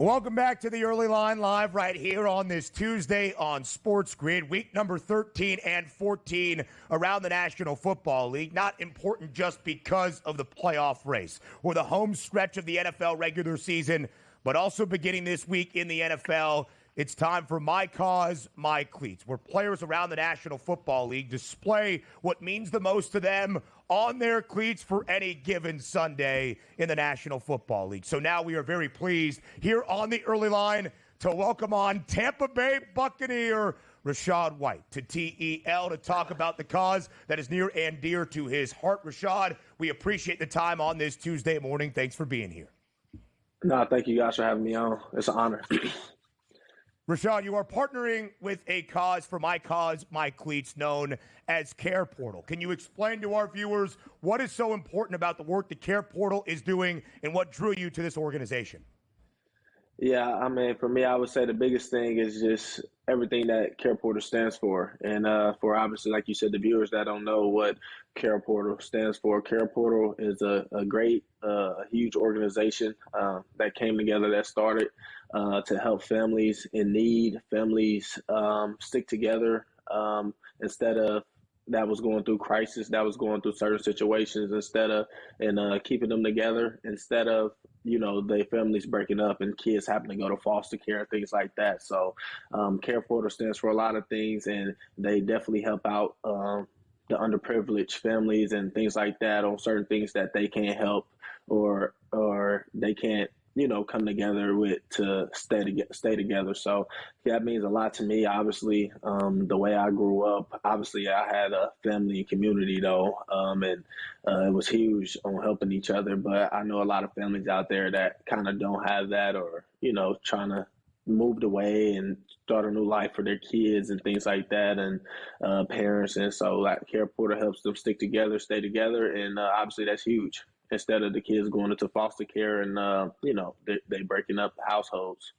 Welcome back to the Early Line Live right here on this Tuesday on SportsGrid, week number 13 and 14 around the National Football League. Not important just because of the playoff race or the home stretch of the NFL regular season, but also beginning this week in the NFL. It's time for My Cause, My Cleats, where players around the National Football League display what means the most to them on their cleats for any given Sunday in the National Football League. So now we are very pleased here on the Early Line to welcome on Tampa Bay Buccaneer Rashad White to TEL to talk about the cause that is near and dear to his heart. Rashad, we appreciate the time on this Tuesday morning. Thanks for being here. No, thank you guys for having me on. It's an honor. Rashad, you are partnering with a cause for My Cause, My Cleats, known as Care Portal. Can you explain to our viewers what is so important about the work the Care Portal is doing and what drew you to this organization? Yeah, I mean, for me, I would say the biggest thing is just everything that Care Portal stands for. And for obviously, like you said, the viewers that don't know what Care Portal stands for, Care Portal is a great, huge organization that came together, that started to help families in need, families stick together instead of that was going through crisis, that was going through certain situations and keeping them together instead of, the families breaking up and kids having to go to foster care and things like that. So Care Portal stands for a lot of things, and they definitely help out the underprivileged families and things like that on certain things that they can't help or they can't come together with to stay together. So that means a lot to me. Obviously, the way I grew up, obviously I had a family and community though, and it was huge on helping each other. But I know a lot of families out there that kind of don't have that, or trying to moved away and start a new life for their kids and things like that, and parents. And so that Care Portal helps them stick together, stay together, and obviously that's huge. Instead of the kids going into foster care and, they breaking up households.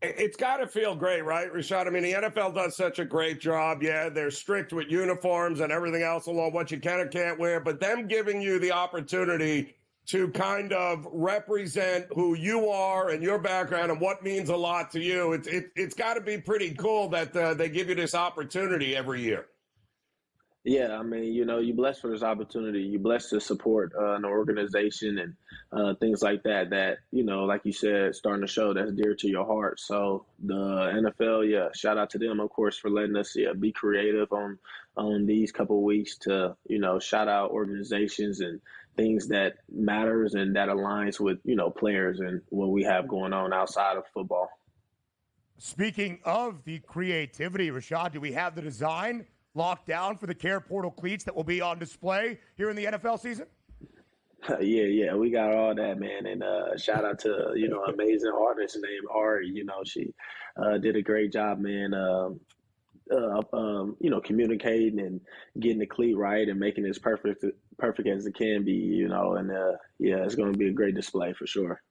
It's got to feel great, right, Rashad? I mean, the NFL does such a great job. Yeah, they're strict with uniforms and everything else along what you can or can't wear, but them giving you the opportunity to kind of represent who you are and your background and what means a lot to you. It's got to be pretty cool that they give you this opportunity every year. Yeah, I mean, you're blessed for this opportunity. You're blessed to support an organization and things like that, like you said, starting a show that's dear to your heart. So the NFL, yeah, shout out to them, of course, for letting us be creative on these couple of weeks to, shout out organizations and things that matters and that aligns with, players and what we have going on outside of football. Speaking of the creativity, Rashad, do we have the design locked down for the Care Portal cleats that will be on display here in the NFL season? Yeah, we got all that, man. And shout out to, amazing artist named Ari. She did a great job, man, communicating and getting the cleat right and making it as perfect as it can be, and it's going to be a great display for sure.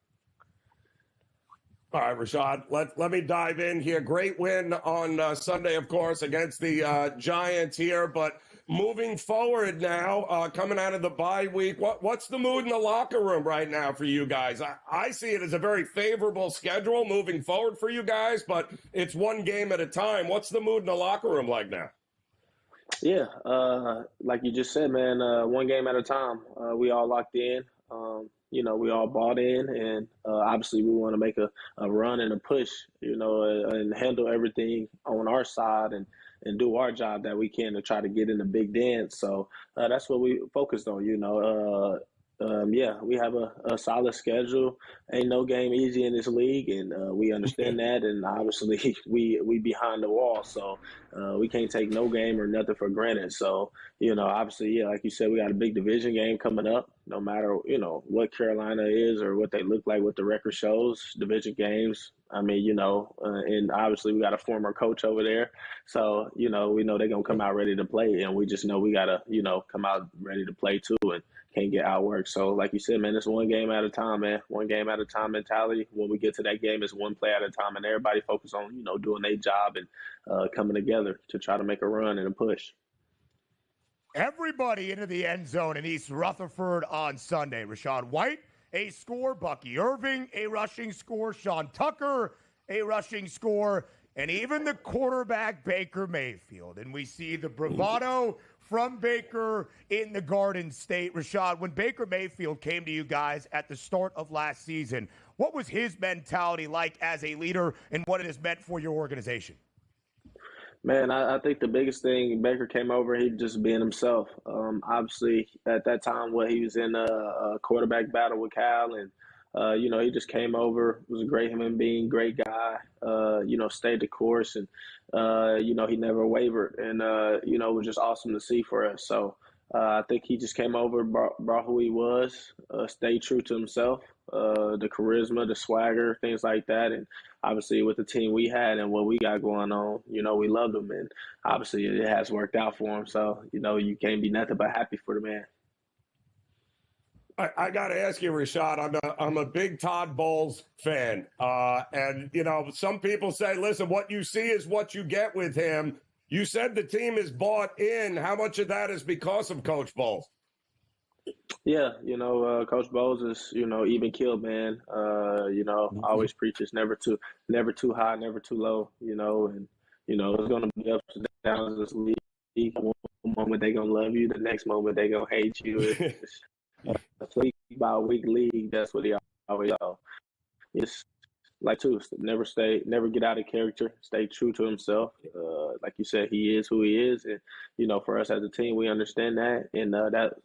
All right, Rashad, let me dive in here. Great win on Sunday, of course, against the Giants here. But moving forward now, coming out of the bye week, what's the mood in the locker room right now for you guys? I see it as a very favorable schedule moving forward for you guys, but it's one game at a time. What's the mood in the locker room like now? Yeah, like you just said, man, one game at a time. We all locked in. We all bought in, and obviously we want to make a run and a push, and handle everything on our side and do our job that we can to try to get in the big dance. So that's what we focused on, we have a solid schedule. Ain't no game easy in this league, and we understand that. And obviously, we behind the wall, so we can't take no game or nothing for granted. So obviously, like you said, we got a big division game coming up. No matter what Carolina is or what they look like, what the record shows, division games. I mean, and obviously we got a former coach over there, so we know they're gonna come out ready to play, and we just know we gotta come out ready to play too, and can't get outworked. So like you said, man, it's one game at a time, man. One game at a time mentality. When we get to that game, it's one play at a time, and everybody focus on doing their job and coming together to try to make a run and a push. Everybody into the end zone in East Rutherford on Sunday. Rashad White, a score. Bucky Irving, a rushing score. Sean Tucker, a rushing score. And even the quarterback, Baker Mayfield. And we see the bravado from Baker in the Garden State. Rashad, when Baker Mayfield came to you guys at the start of last season, what was his mentality like as a leader and what it has meant for your organization? Man, I think the biggest thing, Baker came over, he just being himself. Obviously, at that time, he was in a quarterback battle with Cal, and he just came over, was a great human being, great guy, stayed the course, and, he never wavered. And, it was just awesome to see for us. So I think he just came over, brought who he was, stayed true to himself, the charisma, the swagger, things like that. And obviously with the team we had and what we got going on, we loved him. And obviously it has worked out for him. So, you can't be nothing but happy for the man. I got to ask you, Rashad, I'm a big Todd Bowles fan. And some people say, listen, what you see is what you get with him. You said the team is bought in. How much of that is because of Coach Bowles? Yeah, Coach Bowles is, even killed, man. Always preaches never too high, never too low, and, it's going to be ups and downs in this league. One moment they're going to love you, the next moment they're going to hate you. It's a week by week league. That's what he always does. It's like never get out of character, stay true to himself. Like you said, he is who he is, and for us as a team, we understand that, and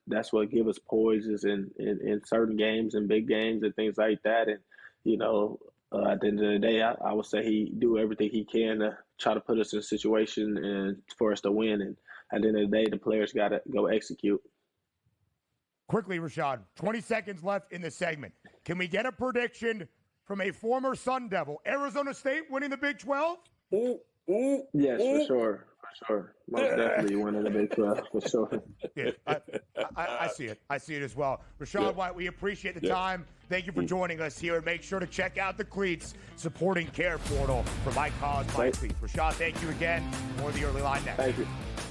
that's what gives us poises in certain games and big games and things like that. And at the end of the day, I would say he do everything he can to try to put us in a situation and for us to win. And at the end of the day, the players got to go execute. Quickly, Rashad, 20 seconds left in the segment. Can we get a prediction from a former Sun Devil? Arizona State winning the Big 12? Yes, for sure. For sure. Most definitely winning the Big 12, for sure. Yeah, I see it. I see it as well. Rashad White, we appreciate the time. Thank you for joining us here. And make sure to check out the Cleats supporting care portal for My Cause, My Cleats. Rashad, thank you again. More of the early line next. Thank you.